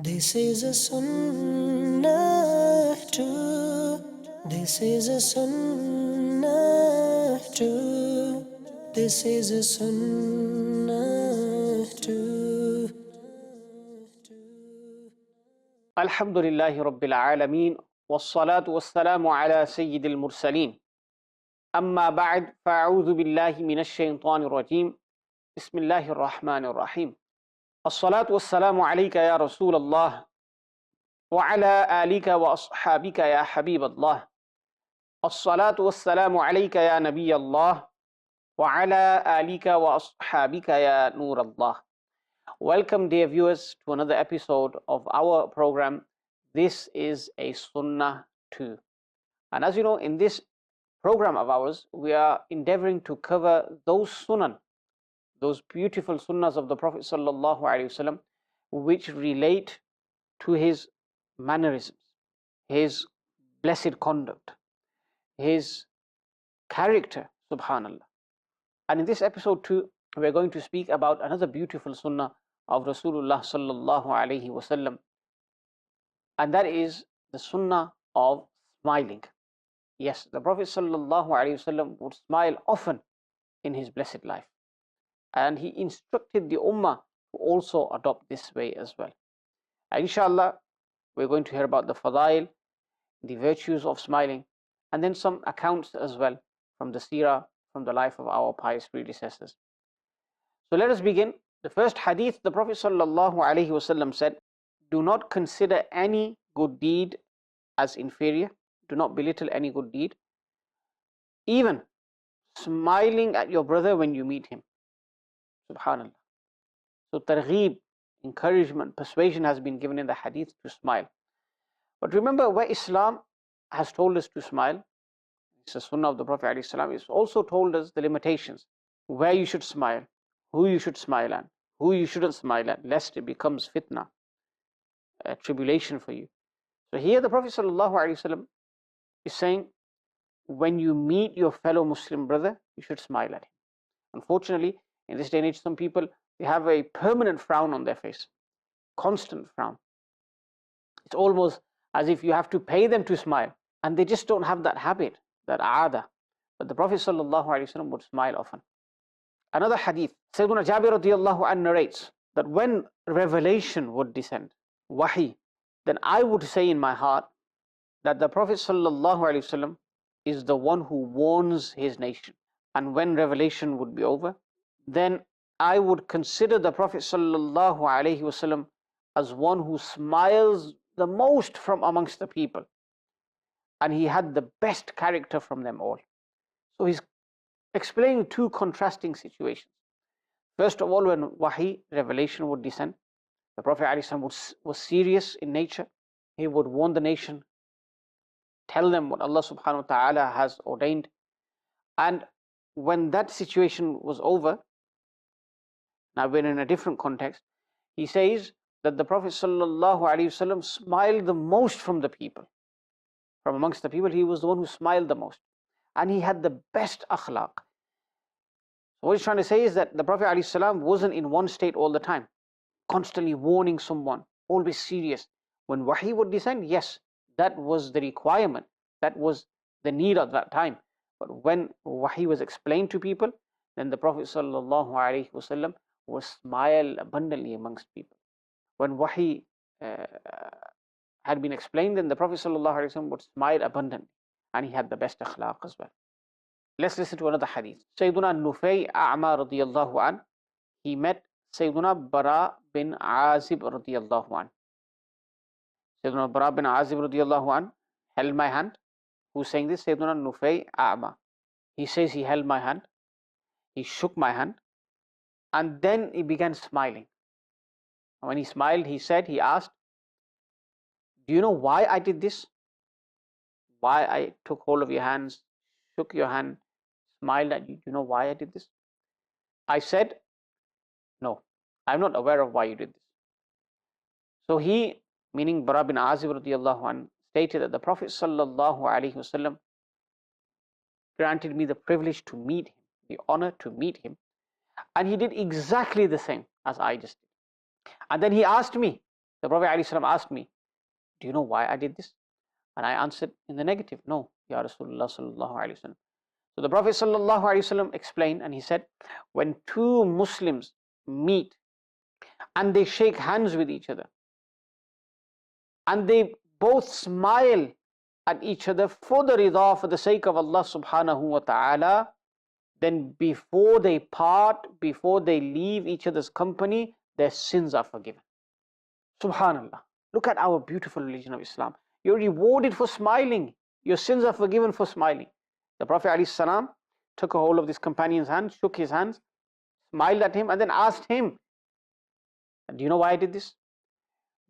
This is a Sunnah too. This is a Sunnah too. This is a Sunnah too. Alhamdulillahi Rabbil Alameen, wassalatu wassalamu ala Sayyidil Mursaleen. Amma ba'd, fa'a'udhu billahi minash shaytanir rajim. Bismillahir Rahmanir Rahim. As-salatu wassalamu alayka ya Rasulallah, wa ala alika wa ashabika ya Habiballah. As-salatu wassalamu alayka ya Nabiyallah, wa ala alika wa ashabika ya Nurallah. Welcome, dear viewers, to another episode of our program. This is a Sunnah too. And as you know, in this program of ours, we are endeavoring to cover those Sunnah, those beautiful Sunnahs of the Prophet Sallallahu Alaihi Wasallam, which relate to his mannerisms, his blessed conduct, his character, subhanallah. And in this episode too, we're going to speak about another beautiful Sunnah of Rasulullah Sallallahu Alaihi Wasallam, and that is the Sunnah of smiling. Yes, the Prophet Sallallahu Alaihi Wasallam would smile often in his blessed life, and he instructed the Ummah to also adopt this way as well. And inshallah, we're going to hear about the fadail, the virtues of smiling, and then some accounts as well from the seerah, from the life of our pious predecessors. So let us begin. The first hadith, the Prophet Sallallahu Alaihi Wasallam said, "Do not consider any good deed as inferior. Do not belittle any good deed. Even smiling at your brother when you meet him." Subhanallah. So targheeb, encouragement, persuasion has been given in the hadith to smile. But remember, where Islam has told us to smile, it's a Sunnah of the Prophet ﷺ, it's also told us the limitations, where you should smile, who you should smile at, who you shouldn't smile at, lest it becomes fitna, a tribulation for you. So here the Prophet ﷺ is saying, when you meet your fellow Muslim brother, you should smile at him. Unfortunately, in this day and age, some people, they have a permanent frown on their face, constant frown. It's almost as if you have to pay them to smile, and they just don't have that habit, that aada. But the Prophet ﷺ would smile often. Another hadith, Sayyidina Jabir radiallahu anhu narrates that when revelation would descend, wahi, then I would say in my heart that the Prophet ﷺ is the one who warns his nation. And when revelation would be over, then I would consider the Prophet ﷺ as one who smiles the most from amongst the people. And he had the best character from them all. So he's explaining two contrasting situations. First of all, when wahi, revelation would descend, the Prophet ﷺ was serious in nature. He would warn the nation, tell them what Allah subhanahu wa ta'ala has ordained. And when that situation was over, now we're in a different context, he says that the Prophet ﷺ smiled the most from the people. From amongst the people, he was the one who smiled the most. And he had the best akhlaq. So what he's trying to say is that the Prophet ﷺ wasn't in one state all the time, constantly warning someone, always serious. When wahi would descend, yes, that was the requirement, that was the need of that time. But when wahi was explained to people, then the Prophet ﷺ would smile abundantly amongst people. When wahi had been explained, then the Prophet ﷺ would smile abundantly, and he had the best akhlaq as well. Let's listen to another hadith. Sayyiduna Nufay A'ma radiallahu an, he met Sayyiduna Bara bin Azib radiallahu an. Sayyiduna Bara bin Azib radiallahu an held my hand. Who's saying this? Sayyiduna Nufay A'ma. He says he held my hand, he shook my hand, and then he began smiling. When he smiled, he asked, "Do you know why I did this? Why I took hold of your hands, shook your hand, smiled at you? Do you know why I did this?" I said, "No, I'm not aware of why you did this." So he, meaning Bara bin Azib radiallahu anhu, stated that the Prophet sallallahu alaihi wasallam granted me the privilege to meet him, the honor to meet him, and he did exactly the same as I just did. And then he asked me, The Prophet ﷺ asked me, do you know why I did this? And I answered in the negative, no, Ya Rasulullah sallallahu alayhi wa sallam. So the Prophet sallallahu alayhi wa sallam explained, and he said, when two Muslims meet and they shake hands with each other and they both smile at each other for the rida, for the sake of Allah subhanahu wa ta'ala, then before they part, before they leave each other's company, their sins are forgiven. Subhanallah. Look at our beautiful religion of Islam. You're rewarded for smiling. Your sins are forgiven for smiling. The Prophet ﷺ took a hold of this companion's hand, shook his hands, smiled at him, and then asked him, do you know why I did this?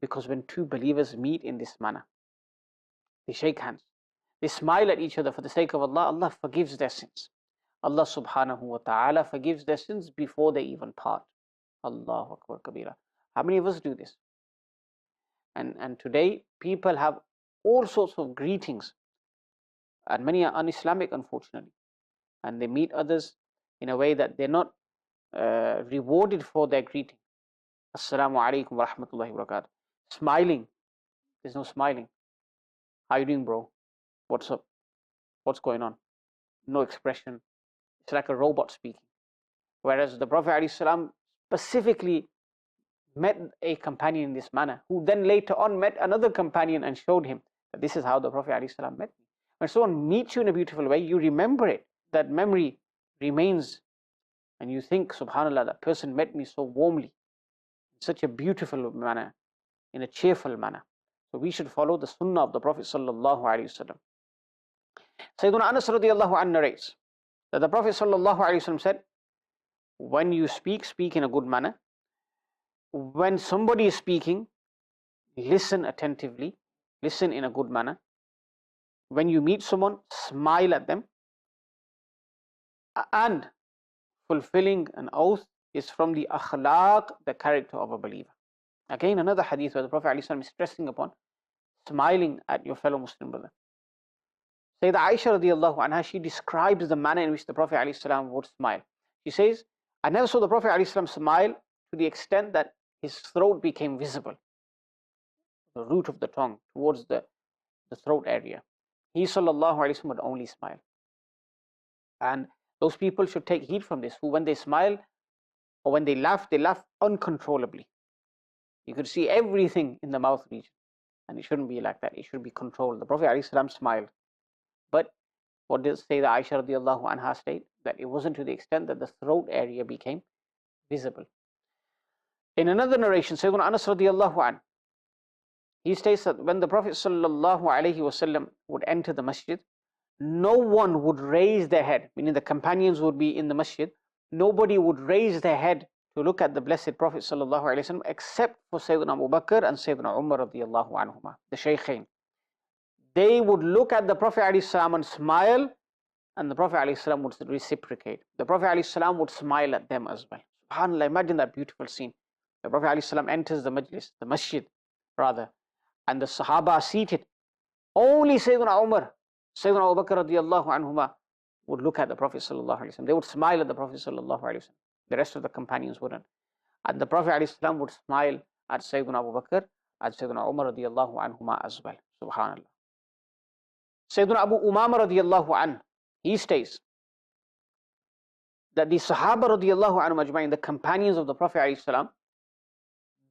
Because when two believers meet in this manner, they shake hands, they smile at each other for the sake of Allah, Allah forgives their sins. Allah subhanahu wa ta'ala forgives their sins before they even part. Allahu Akbar Kabira. How many of us do this? And today people have all sorts of greetings, and many are un-Islamic, unfortunately, and they meet others in a way that they're not rewarded for their greeting. Assalamu alaikum wa rahmatullahi wa barakatuh. Smiling, there's no smiling. How you doing, bro? What's up? What's going on? No expression. It's like a robot speaking. Whereas the Prophet ﷺ specifically met a companion in this manner, who then later on met another companion and showed him that this is how the Prophet ﷺ met me. When someone meets you in a beautiful way, you remember it. That memory remains, and you think, subhanAllah, that person met me so warmly, in such a beautiful manner, in a cheerful manner. So we should follow the Sunnah of the Prophet sallallahu alaihi wasallam. Sayyiduna Anas radiallahu anhu narrates that the Prophet sallallahu alaihi wasallam said, when you speak, speak in a good manner. When somebody is speaking, listen attentively, listen in a good manner. When you meet someone, smile at them. And fulfilling an oath is from the akhlaq, the character of a believer. Again, another hadith where the Prophet ﷺ is stressing upon smiling at your fellow Muslim brother. Sayyidah Aisha radiallahu anha, she describes the manner in which the Prophet ﷺ would smile. She says, I never saw the Prophet ﷺ smile to the extent that his throat became visible, the root of the tongue towards the throat area. He sallallahu alaihi wasallam would only smile. And those people should take heed from this, who when they smile or when they laugh uncontrollably. You could see everything in the mouth region, and it shouldn't be like that. It should be controlled. The Prophet ﷺ smiled, but what does say the Aisha radiallahu anha state? That it wasn't to the extent that the throat area became visible. In another narration, Sayyiduna Anas radiallahu anhu, he states that when the Prophet sallallahu alaihi wasallam would enter the masjid, no one would raise their head, meaning the companions would be in the masjid. Nobody would raise their head to look at the blessed Prophet sallallahu alaihi wasallam except for Sayyidina Abu Bakr and Sayyidina Umar radiallahu anhuma, the Shaykhain. They would look at the Prophet alaihi salam and smile, and the Prophet alaihi salam would reciprocate. The Prophet alaihi salam would smile at them as well. SubhanAllah, imagine that beautiful scene. The Prophet alaihi salam enters the majlis, the masjid rather, and the Sahaba are seated. Only Sayyidina Umar, Sayyidina Abu Bakr radiallahu anhuma would look at the Prophet sallallahu alaihi wasallam. They would smile at the Prophet sallallahu alaihi wasallam. The rest of the companions wouldn't. And the Prophet alaihi salam would smile at Sayyidina Abu Bakr and Sayyidina Umar radiallahu anhuma as well. Subhanallah. Sayyidina Abu Umama radiallahu anhu, he states that the Sahaba radiallahu anhum ajma'in, the companions of the Prophet alaihi salam,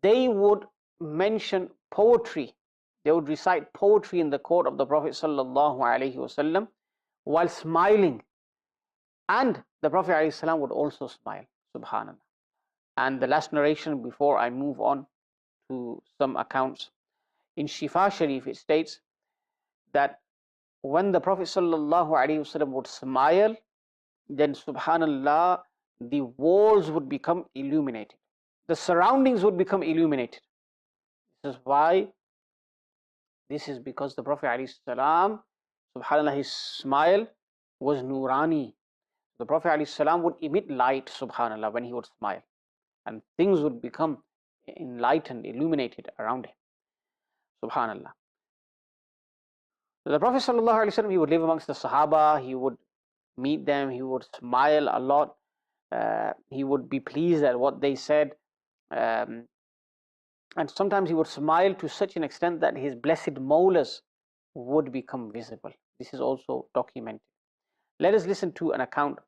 they would mention poetry. They would recite poetry in the court of the Prophet sallallahu alaihi wasallam while smiling, and the Prophet alaihi salam would also smile. Subhanallah. And the last narration before I move on to some accounts, in Shifa Sharif it states that when the Prophet sallallahu alaihi wasallam would smile, then subhanallah, the walls would become illuminated, the surroundings would become illuminated. This is why, this is because the Prophet alaihi salam, subhanallah, his smile was nurani. The Prophet alaihi salam would emit light, subhanallah, when he would smile, and things would become enlightened, illuminated around him. Subhanallah. So the Prophet sallallahu alaihi wasallam, he would live amongst the Sahaba, he would meet them, he would smile a lot, he would be pleased at what they said. And sometimes he would smile to such an extent that his blessed molars would become visible. This is also documented. Let us listen to an account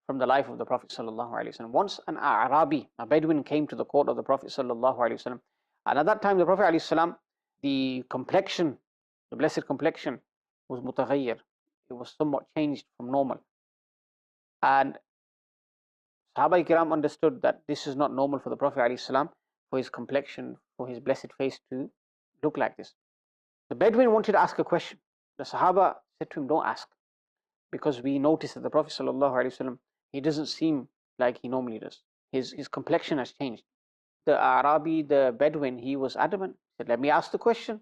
from the life of the Prophet ﷺ. Once an Arabi, a Bedouin, came to the court of the Prophet ﷺ, and at that time the Prophet ﷺ, the complexion, the blessed complexion, was mutaghayyir. It was somewhat changed from normal. And Sahaba Kiram understood that this is not normal for the Prophet ﷺ, for his complexion, for his blessed face to look like this. The Bedouin wanted to ask a question. The Sahaba said to him, don't ask, because we noticed that the Prophet ﷺ, he doesn't seem like he normally does. His complexion has changed. The Arabi, the Bedouin, he was adamant. He said, let me ask the question.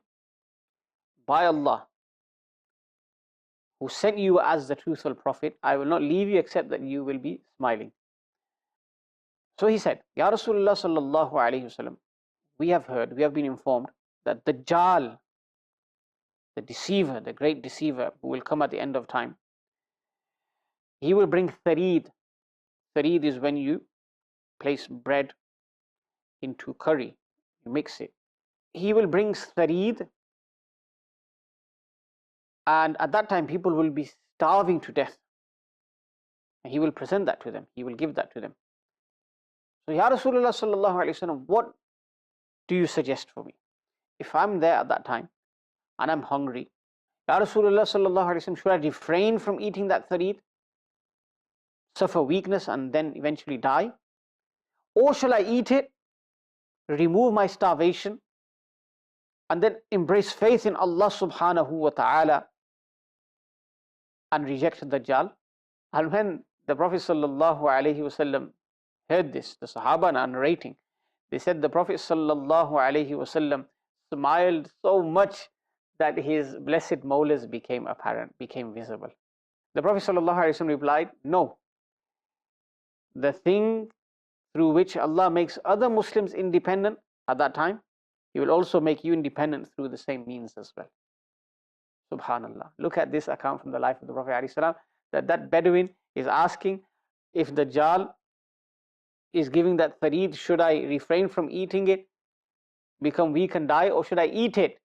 By Allah, who sent you as the truthful Prophet, I will not leave you except that you will be smiling. So he said, Ya Rasulullah sallallahu alayhi wasallam, we have heard, we have been informed that the Dajjal, the deceiver, the great deceiver who will come at the end of time, he will bring thareed. Thareed is when you place bread into curry, you mix it. He will bring thareed, and at that time people will be starving to death. And he will present that to them, he will give that to them. So Ya Rasulullah sallallahu alayhi wasallam, what do you suggest for me? If I'm there at that time and I'm hungry, Ya Rasulullah sallallahu alayhi wasallam, should I refrain from eating that thareed, suffer weakness and then eventually die? Or shall I eat it, remove my starvation, and then embrace faith in Allah subhanahu wa ta'ala and reject the Dajjal? And when the Prophet sallallahu alayhi wasallam heard this, the Sahaba are narrating, they said the Prophet sallallahu alayhi wasallam smiled so much that his blessed molars became apparent, became visible. The Prophet sallallahu alayhi wasallam replied, no, the thing through which Allah makes other Muslims independent at that time, He will also make you independent through the same means as well. Subhanallah. Look at this account from the life of the Prophet ﷺ, that Bedouin is asking, if the Dajjal is giving that thareed, should I refrain from eating it, become weak and die, or should I eat it,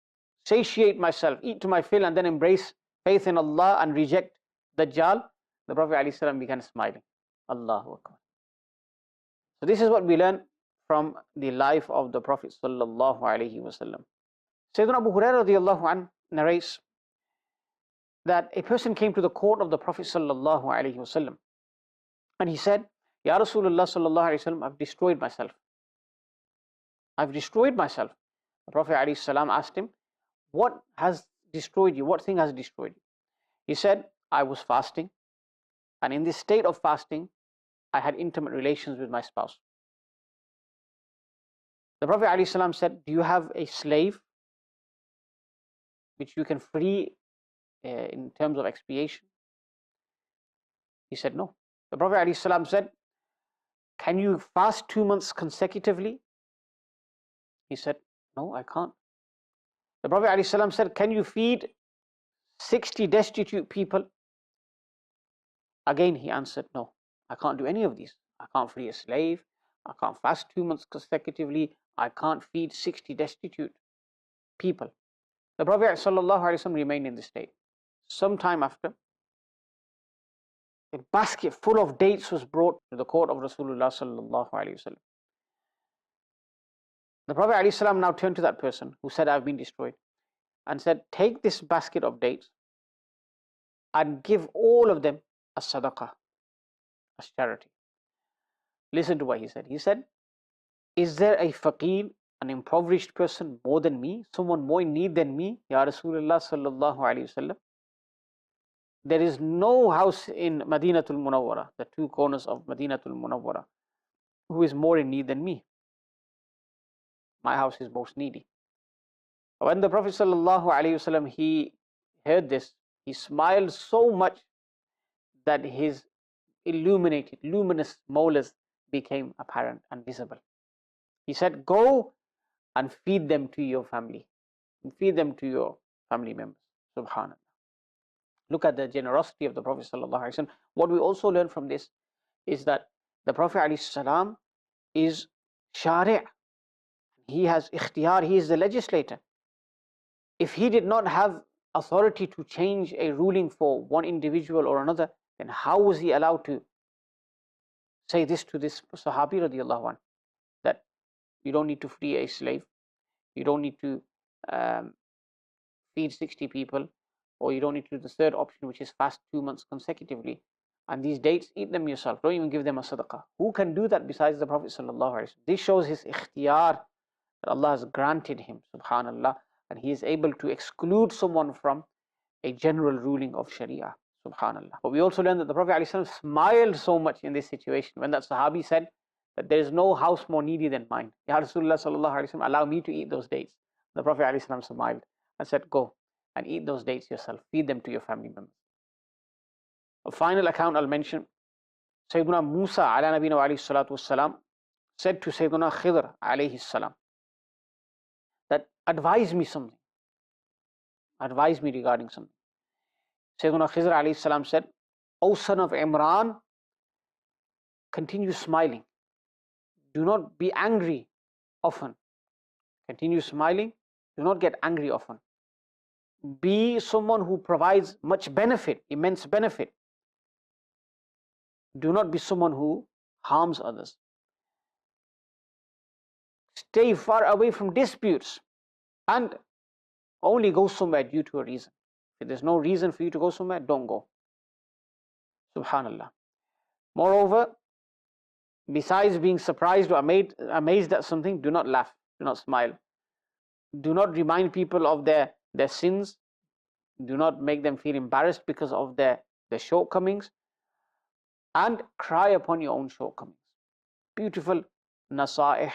satiate myself, eat to my fill, and then embrace faith in Allah and reject the Dajjal? The Prophet ﷺ began smiling. Allahu Akbar. So this is what we learn from the life of the Prophet sallallahu alaihi wasallam. Sayyidina Abu Hurairah radiyallahu anhu narrates that a person came to the court of the Prophet sallallahu alaihi wasallam, and he said, Ya Rasulullah sallallahu alaihi wasallam, I've destroyed myself. I've destroyed myself. The Prophet alaihi salam asked him, what has destroyed you? What thing has destroyed you? He said, I was fasting, and in this state of fasting, I had intimate relations with my spouse. The Prophet ﷺ said, do you have a slave which you can free in terms of expiation? He said, no. The Prophet ﷺ said, can you fast 2 months consecutively? He said, no, I can't. The Prophet ﷺ said, can you feed 60 destitute people? Again, he answered, no, I can't do any of these. I can't free a slave. I can't fast 2 months consecutively. I can't feed 60 destitute people. The Prophet ﷺ remained in this state. Some time after, a basket full of dates was brought to the court of Rasulullah ﷺ. The Prophet ﷺ now turned to that person who said, I've been destroyed, and said, take this basket of dates and give all of them as sadaqah, as charity. Listen to what he said. He said, is there a faqir, an impoverished person more than me, someone more in need than me, Ya Rasulullah sallallahu alayhi wasallam? There is no house in Madinatul Munawwara, the two corners of Madinatul Munawwara, who is more in need than me. My house is most needy. When the Prophet sallallahu alayhi wasallam, he heard this, he smiled so much that his illuminated, luminous molars became apparent and visible. He said, go and feed them to your family, and feed them to your family members. Subhanallah. Look at the generosity of the Prophet ﷺ. What we also learn from this is that the Prophet ﷺ is shari', He has ikhtiyar, he is the legislator. If he did not have authority to change a ruling for one individual or another, then how was he allowed to say this to this Sahabi radiallahu anh, that you don't need to free a slave, you don't need to feed 60 people, or you don't need to do the third option, which is fast 2 months consecutively. And these dates, eat them yourself. Don't even give them a sadaqah. Who can do that besides the Prophet sallallahu alaihi wasallam? This shows his ikhtiyar that Allah has granted him, subhanallah, and he is able to exclude someone from a general ruling of Sharia, subhanallah. But we also learn that the Prophet ﷺ smiled so much in this situation when that Sahabi said that there is no house more needy than mine. Ya Rasulullah sallallahu alaihi wasallam, allow me to eat those dates. The Prophet ﷺ smiled and said, go and eat those dates yourself. Feed them to your family members. A final account I'll mention, Sayyiduna Musa ala nabina wa alayhi salatu wassalam said to Sayyiduna Khidr alayhi salam that advise me something. Advise me regarding something. Sayyiduna Khidr alayhi salam said, O son of Imran, continue smiling. Do not be angry often. Continue smiling. Do not get angry often. Be someone who provides much benefit, immense benefit. Do not be someone who harms others. Stay far away from disputes and only go somewhere due to a reason. If there's no reason for you to go somewhere, don't go. Subhanallah. Moreover, besides being surprised or amazed at something, do not laugh, do not smile. Do not remind people of their sins. Do not make them feel embarrassed because of their shortcomings. And cry upon your own shortcomings. Beautiful nasa'ih,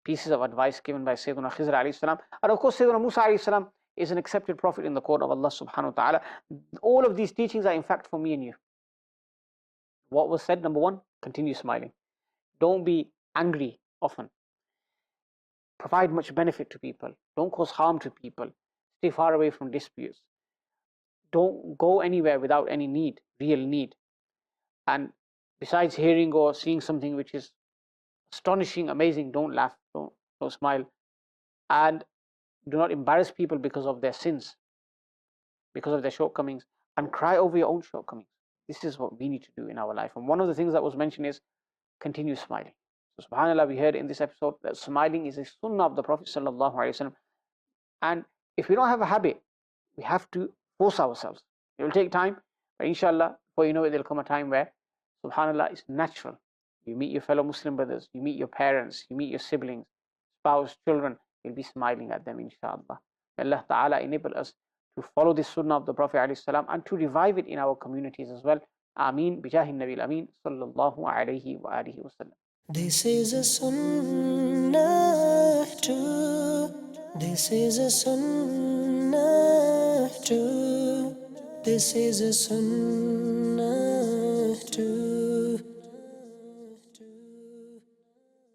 pieces of advice given by Sayyidina Khidr alayhi salam. And of course, Sayyidina Musa alayhi salam is an accepted prophet in the court of Allah subhanahu wa ta'ala. All of these teachings are in fact for me and you. What was said? Number one, continue smiling. Don't be angry often. Provide much benefit to people. Don't cause harm to people. Stay far away from disputes. Don't go anywhere without any need, real need. And besides hearing or seeing something which is astonishing, amazing, don't laugh, don't smile. And do not embarrass people because of their sins, because of their shortcomings, and cry over your own shortcomings. This is what we need to do in our life. And one of the things that was mentioned is continue smiling. So subhanAllah, we heard in this episode that smiling is a sunnah of the Prophet sallallahu alaihi wasallam. And if we don't have a habit, we have to force ourselves. It will take time, but inshallah, before you know it, there'll come a time where subhanAllah, it's natural. You meet your fellow Muslim brothers, you meet your parents, you meet your siblings, spouse, children, you'll be smiling at them, inshallah. May Allah Ta'ala enable us to follow this sunnah of the Prophet ﷺ and to revive it in our communities as well. Ameen. Bijahi Nabi al-Ameen. Sallallahu alayhi wa alihi wa sallam. This is a sunnah too. This is a sunnah too. This is a sunnah too.